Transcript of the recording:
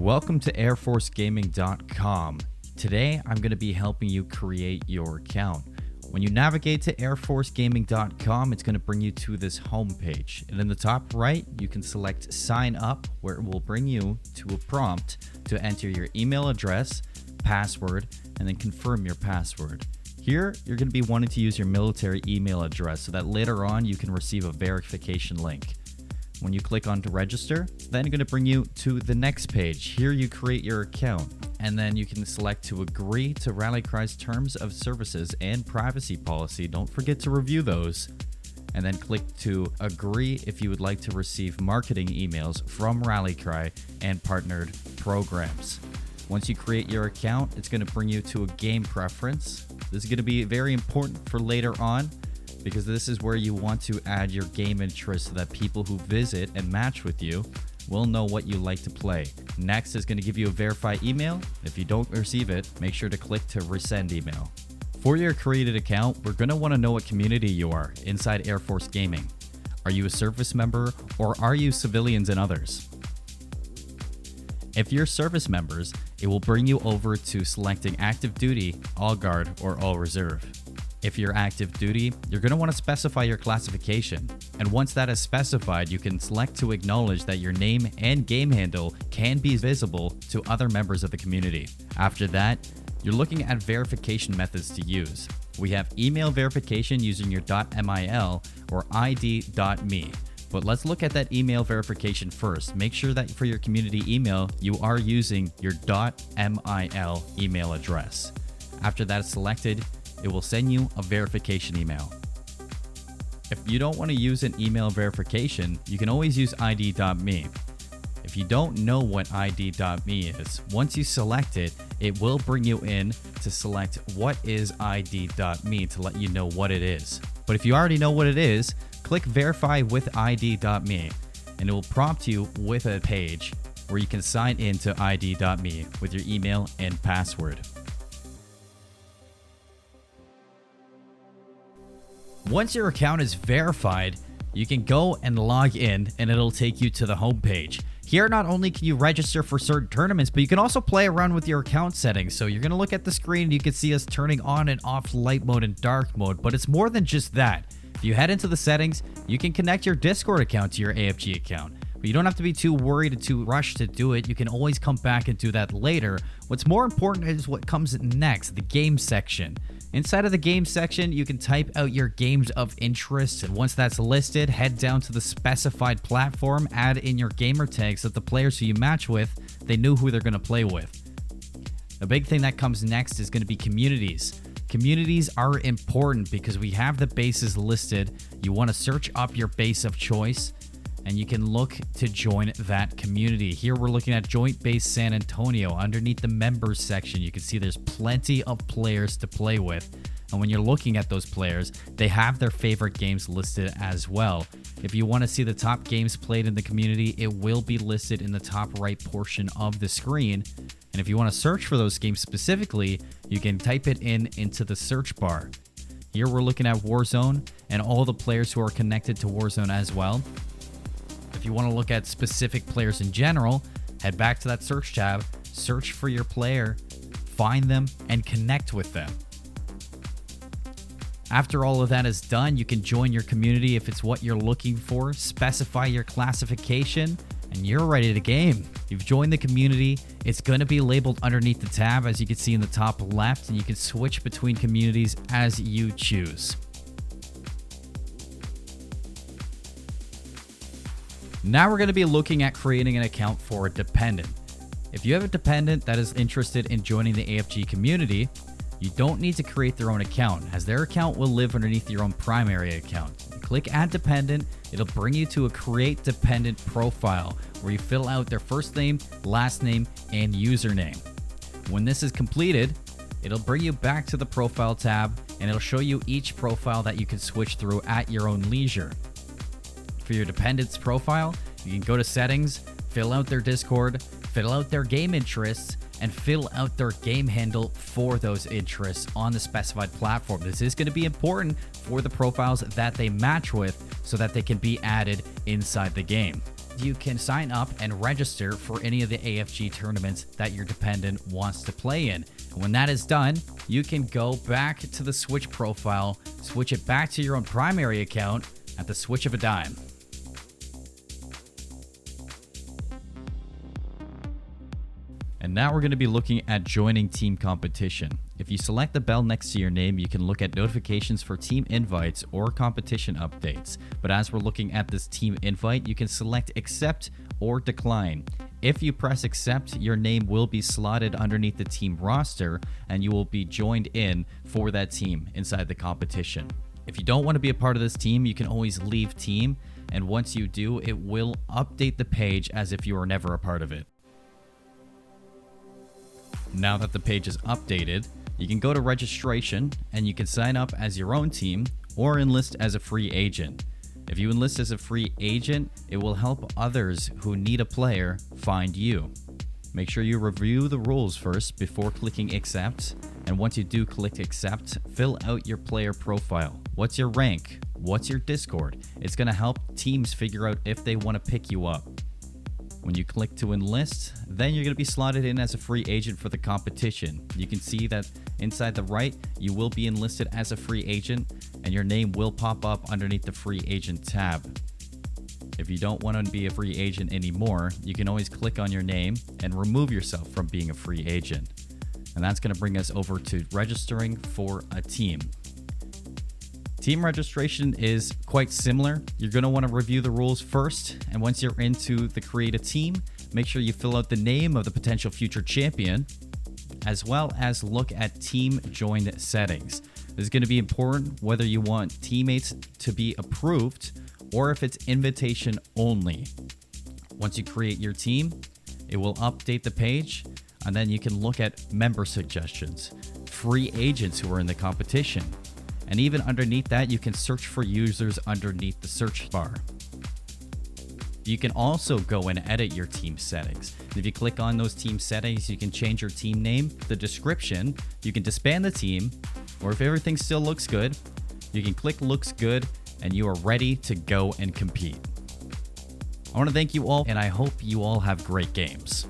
Welcome to airforcegaming.com. Today, I'm going to be helping you create your account. When you navigate to airforcegaming.com, it's going to bring you to this homepage. And in the top right, you can select sign up, where it will bring you to a prompt to enter your email address, password, and then confirm your password. Here, you're going to be wanting to use your military email address so that later on you can receive a verification link. When you click on to register, it's then going to bring you to the next page. Here you create your account, and then you can select to agree to Rallycry's terms of services and privacy policy. Don't forget to review those. And then click to agree if you would like to receive marketing emails from Rallycry and partnered programs. Once you create your account, it's going to bring you to a game preference. This is going to be very important for later on, because this is where you want to add your game interests so that people who visit and match with you will know what you like to play. Next is going to give you a verified email. If you don't receive it, make sure to click to resend email. For your created account, we're going to want to know what community you are inside Air Force Gaming. Are you a service member, or are you civilians and others? If you're service members, it will bring you over to selecting active duty, all guard, or all reserve. If you're active duty, you're going to want to specify your classification. And once that is specified, you can select to acknowledge that your name and game handle can be visible to other members of the community. After that, you're looking at verification methods to use. We have email verification using your .mil or id.me. But let's look at that email verification first. Make sure that for your community email, you are using your .mil email address. After that is selected, it will send you a verification email. If you don't want to use an email verification, you can always use id.me. If you don't know what id.me is, once you select it, it will bring you in to select what is id.me to let you know what it is. But if you already know what it is, click verify with id.me and it will prompt you with a page where you can sign in to id.me with your email and password. Once your account is verified, you can go and log in and it'll take you to the home page. Here, not only can you register for certain tournaments, but you can also play around with your account settings. So you're going to look at the screen and you can see us turning on and off light mode and dark mode, but it's more than just that. If you head into the settings, you can connect your Discord account to your AFG account. But you don't have to be too worried and too rushed to do it. You can always come back and do that later. What's more important is what comes next, the game section. Inside of the game section, you can type out your games of interest, and once that's listed, head down to the specified platform, add in your gamer tags so that the players who you match with, they know who they're going to play with. The big thing that comes next is going to be communities. Communities are important because we have the bases listed. You want to search up your base of choice, and you can look to join that community. Here we're looking at Joint Base San Antonio. Underneath the members section, you can see there's plenty of players to play with. And when you're looking at those players, they have their favorite games listed as well. If you want to see the top games played in the community, it will be listed in the top right portion of the screen. And if you want to search for those games specifically, you can type it into the search bar. Here we're looking at Warzone and all the players who are connected to Warzone as well. If you want to look at specific players in general, head back to that search tab, search for your player, find them, and connect with them. After all of that is done, you can join your community if it's what you're looking for, specify your classification, and you're ready to game. You've joined the community. It's going to be labeled underneath the tab, as you can see in the top left, and you can switch between communities as you choose. Now we're going to be looking at creating an account for a dependent. If you have a dependent that is interested in joining the AFG community, you don't need to create their own account, as their account will live underneath your own primary account. Click Add Dependent, it'll bring you to a Create Dependent profile, where you fill out their first name, last name, and username. When this is completed, it'll bring you back to the Profile tab, and it'll show you each profile that you can switch through at your own leisure. For your dependent's profile, you can go to Settings, fill out their Discord, fill out their game interests, and fill out their game handle for those interests on the specified platform. This is going to be important for the profiles that they match with so that they can be added inside the game. you can sign up and register for any of the AFG tournaments that your dependent wants to play in. And when that is done, you can go back to the Switch profile, switch it back to your own primary account at the switch of a dime. And now we're going to be looking at joining team competition. If you select the bell next to your name, you can look at notifications for team invites or competition updates. But as we're looking at this team invite, you can select accept or decline. If you press accept, your name will be slotted underneath the team roster and you will be joined in for that team inside the competition. If you don't want to be a part of this team, you can always leave team. And once you do, it will update the page as if you were never a part of it. Now that the page is updated, you can go to registration and you can sign up as your own team or enlist as a free agent. If you enlist as a free agent, it will help others who need a player find you. Make sure you review the rules first before clicking accept. And once you do click accept, fill out your player profile. What's your rank? What's your Discord? It's going to help teams figure out if they want to pick you up. When you click to enlist, then you're going to be slotted in as a free agent for the competition. You can see that inside the right, you will be enlisted as a free agent and your name will pop up underneath the free agent tab. If you don't want to be a free agent anymore, you can always click on your name and remove yourself from being a free agent. And that's going to bring us over to registering for a team. Team registration is quite similar. You're going to want to review the rules first, and once you're into the create a team, make sure you fill out the name of the potential future champion, as well as look at team joined settings. This is going to be important whether you want teammates to be approved or if it's invitation only. Once you create your team, it will update the page, and then you can look at member suggestions, free agents who are in the competition. And even underneath that, you can search for users underneath the search bar. You can also go and edit your team settings. If you click on those team settings, you can change your team name, the description, you can disband the team, or if everything still looks good, you can click looks good and you are ready to go and compete. I want to thank you all and I hope you all have great games.